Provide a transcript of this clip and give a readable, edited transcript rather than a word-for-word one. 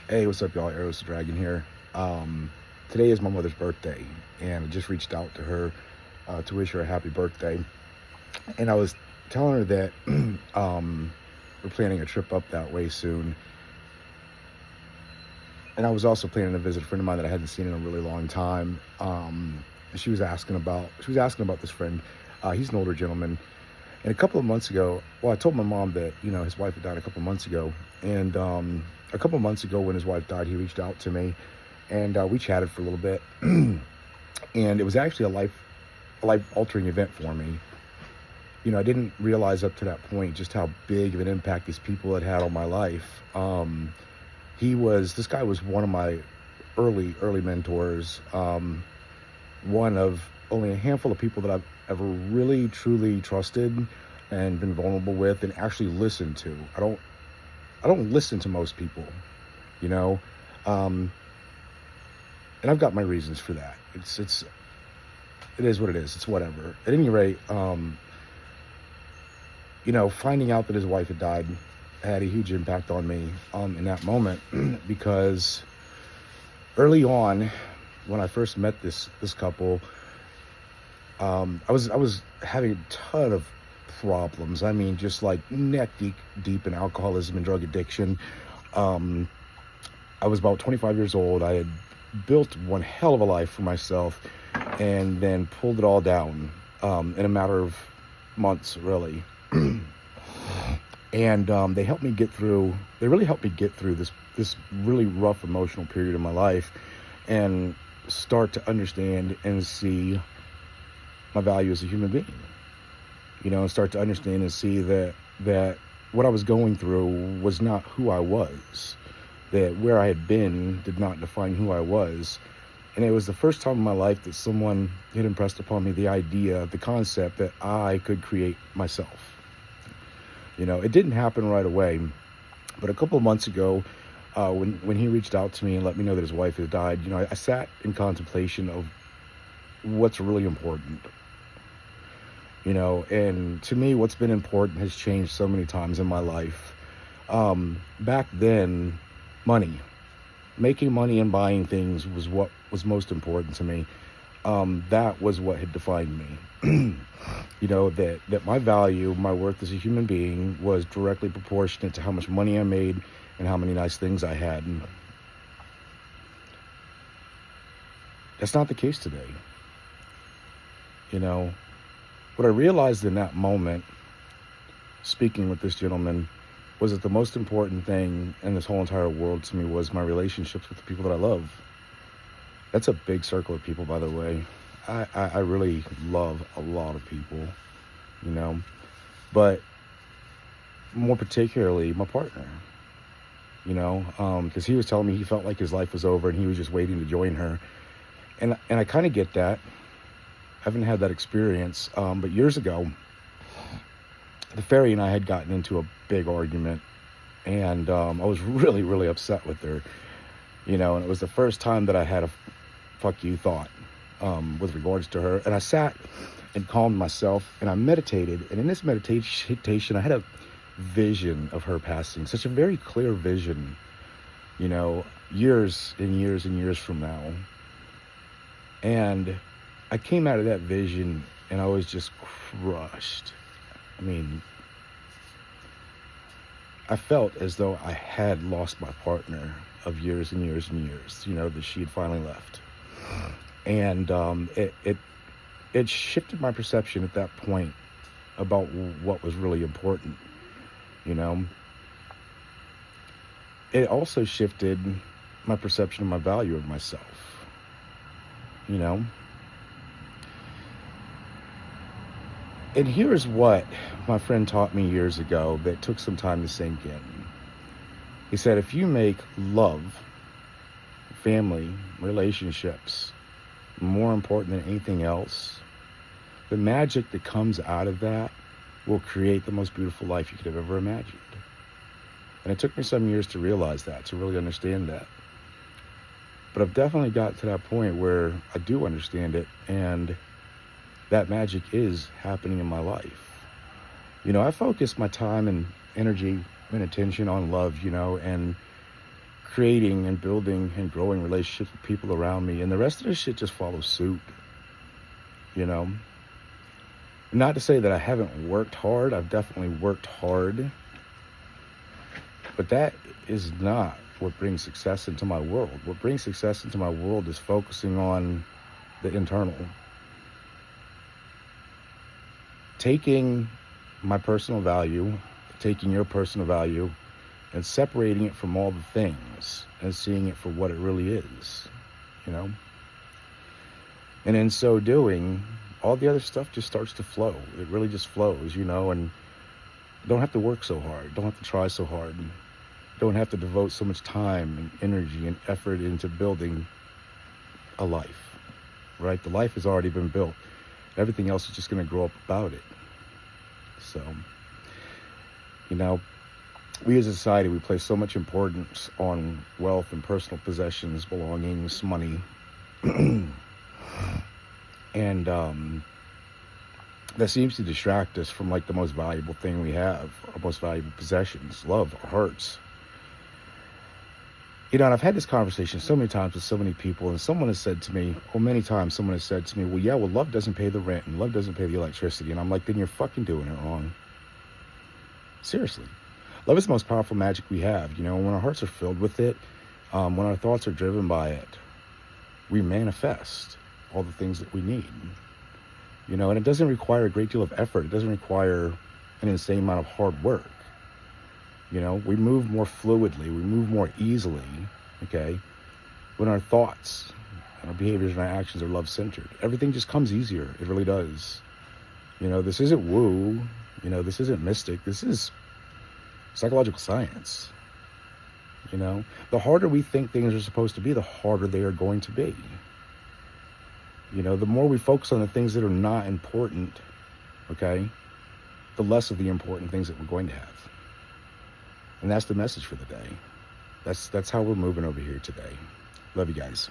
Hey, what's up, y'all? Arrows the Dragon here. Today is my mother's birthday, and I just reached out to her to wish her a happy birthday. And I was telling her that we're planning a trip up that way soon. And I was also planning to visit a friend of mine that I hadn't seen in a really long time. She was asking about this friend. He's an older gentleman. And a couple of months ago, well, I told my mom that, his wife had died a couple of months ago. And a couple of months ago when his wife died, he reached out to me and we chatted for a little bit. And it was actually a life-altering event for me. I didn't realize up to that point just how big of an impact these people had had on my life. This guy was one of my early mentors. One of only a handful of people that I've ever really truly trusted and been vulnerable with and actually listened to. I don't listen to most people, and I've got my reasons for that. It is what it is. It's whatever. At any rate, finding out that his wife had died had a huge impact on me in that moment because early on, when I first met this couple, I was having a ton of problems. I mean, just like neck deep in alcoholism and drug addiction. I was about 25 years old. I had built one hell of a life for myself and then pulled it all down in a matter of months, really. And they really helped me get through this really rough emotional period in my life and start to understand and see my value as a human being. And start to understand and see that what I was going through was not who I was, that where I had been did not define who I was. And it was the first time in my life that someone had impressed upon me the concept that I could create myself. It didn't happen right away, but a couple of months ago, when he reached out to me and let me know that his wife had died, I sat in contemplation of what's really important. And to me, what's been important has changed so many times in my life. Back then, making money and buying things was what was most important to me. That was what had defined me. That my value, my worth as a human being was directly proportionate to how much money I made and how many nice things I had. And that's not the case today. What I realized in that moment, speaking with this gentleman, was that the most important thing in this whole entire world to me was my relationships with the people that I love. That's a big circle of people, by the way. I really love a lot of people, but more particularly my partner, because he was telling me he felt like his life was over and he was just waiting to join her. And I kind of get that. I haven't had that experience, but years ago, the fairy and I had gotten into a big argument, and I was really, really upset with her, and it was the first time that I had a fuck you thought with regards to her. And I sat and calmed myself, and I meditated, and in this meditation, I had a vision of her passing, such a very clear vision, years and years and years from now. And I came out of that vision and I was just crushed. I mean, I felt as though I had lost my partner of years and years and years, that she had finally left. And it shifted my perception at that point about what was really important, It also shifted my perception of my value of myself, And here's what my friend taught me years ago that took some time to sink in. He said, if you make love, family, relationships more important than anything else, the magic that comes out of that will create the most beautiful life you could have ever imagined. And it took me some years to realize that, to really understand that. But I've definitely got to that point where I do understand it, and that magic is happening in my life. I focus my time and energy and attention on love, and creating and building and growing relationships with people around me, and the rest of this shit just follows suit, you know? Not to say that I haven't worked hard. I've definitely worked hard, but that is not what brings success into my world. What brings success into my world is focusing on the internal. Taking my personal value, taking your personal value, and separating it from all the things and seeing it for what it really is, you know? And in so doing, all the other stuff just starts to flow. It really just flows, you know, and don't have to work so hard. Don't have to try so hard. Don't have to devote so much time and energy and effort into building a life, right? The life has already been built. Everything else is just going to grow up about it. So, you know, we as a society, we place so much importance on wealth and personal possessions, belongings, money. And that seems to distract us from like the most valuable thing we have, our most valuable possessions, love, our hearts. You know, and I've had this conversation so many times with so many people, and someone has said to me, or many times someone has said to me, well, yeah, well, love doesn't pay the rent and love doesn't pay the electricity. And I'm like, then you're fucking doing it wrong. Seriously. Love is the most powerful magic we have. You know, when our hearts are filled with it, when our thoughts are driven by it, we manifest all the things that we need. You know, and it doesn't require a great deal of effort. It doesn't require an insane amount of hard work. You know, we move more fluidly, we move more easily, okay, when our thoughts, our behaviors, and our actions are love-centered. Everything just comes easier. It really does. You know, this isn't woo. You know, this isn't mystic. This is psychological science. You know, the harder we think things are supposed to be, the harder they are going to be. You know, the more we focus on the things that are not important, okay, the less of the important things that we're going to have. And that's the message for the day. That's how we're moving over here today. Love you guys.